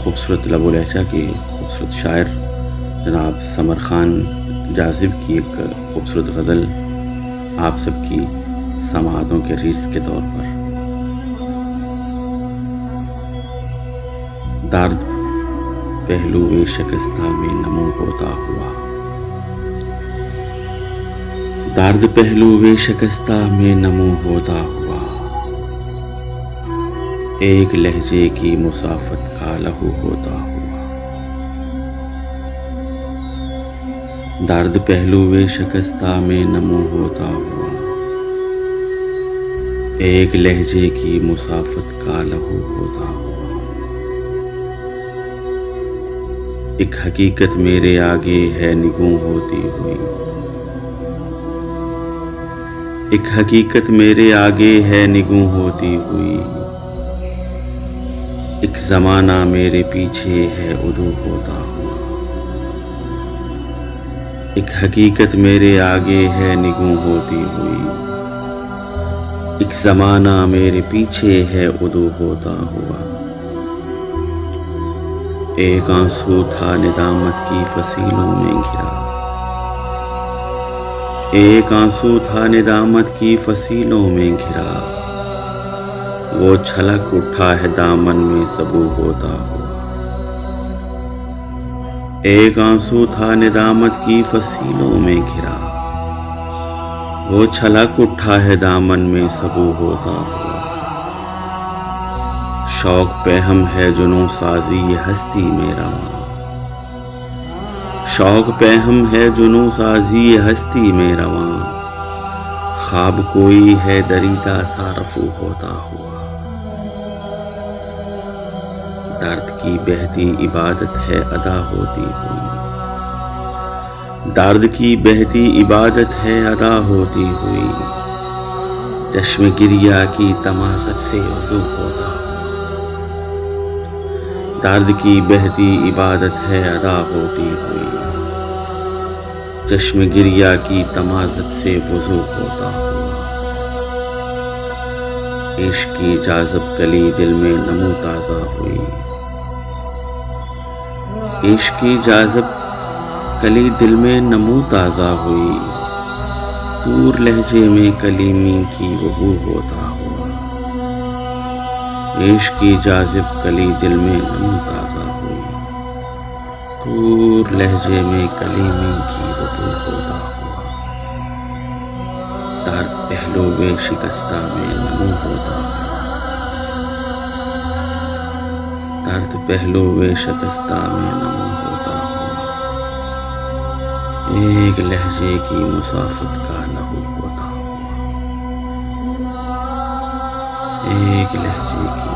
خوبصورت لب و لہجہ کے خوبصورت شاعر جناب سمر خان جاذب کی ایک خوبصورت غزل آپ سب کی سماعتوں کے رزق کے طور پر۔ درد پہلو شکستہ میں نمو ہوتا ہوا، درد پہلو شکستہ میں نمو ہوتا ہوا، ایک لہجے کی مسافت کا لہو ہوتا ہوا، درد پہلو شکستہ میں نمو ہوتا ہوا، ایک لہجے کی مسافت کا لہو ہوتا ہوا، ایک حقیقت میرے آگے ہے نگوں ہوتی ہوئی، ایک حقیقت میرے آگے ہے نگوں ہوتی ہوئی، ایک زمانہ میرے پیچھے ہے عدو ہوتا ہوا، ایک حقیقت میرے آگے ہے نگوں ہوتی ہوئی، ایک زمانہ میرے پیچھے ہے عدو ہوتا ہوا، ایک آنسو تھا ندامت کی فصیلوں میں گھرا، ایک آنسو تھا ندامت کی فصیلوں میں گھرا، وہ چھلک اٹھا ہے دامن میں سبو ہوتا ہوا، ایک آنسو تھا ندامت کی فصیلوں میں گھرا، وہ چھلک اٹھا ہے دامن میں سبو ہوتا ہوا، شوق پہ ہم ہے جنوں سازی یہ ہستی میں رواں، شوق پہ ہم ہے جنوں سازی یہ ہستی میں رواں، خواب کوئی ہے دریدہ سا رفو ہوتا ہوا، درد کی بہتی عبادت ہے ادا ہوتی ہوئی، درد کی بہتی عبادت ہے ادا ہوتی ہوئی، چشم گریہ کی تمازت سے وضو ہوتا ہوا، درد کی بہتی عبادت ہے ادا ہوتی ہوئی، چشم گریہ کی تمازت سے وضو ہوتا ہوا، عشق کی جاذب کلی دل میں نمو تازہ ہوئی، عشق کی جاذب کلی دل میں نمو تازہ ہوئی، دور لہجے میں کلیمی کی وہ بو ہوتا ہوا، عشق کی جاذب کلی دل میں نمو تازہ ہوئی، دور لہجے میں کلیمی کی وہ بو ہوتا ہوا، درد پہلو شکستہ میں نمو ہوتا ہوا، درد پہلو شکستہ میں نمو ہوتا ہوا، ایک لہجے کی مسافت کا لہو ہوتا ہوا، ایک لہجے کی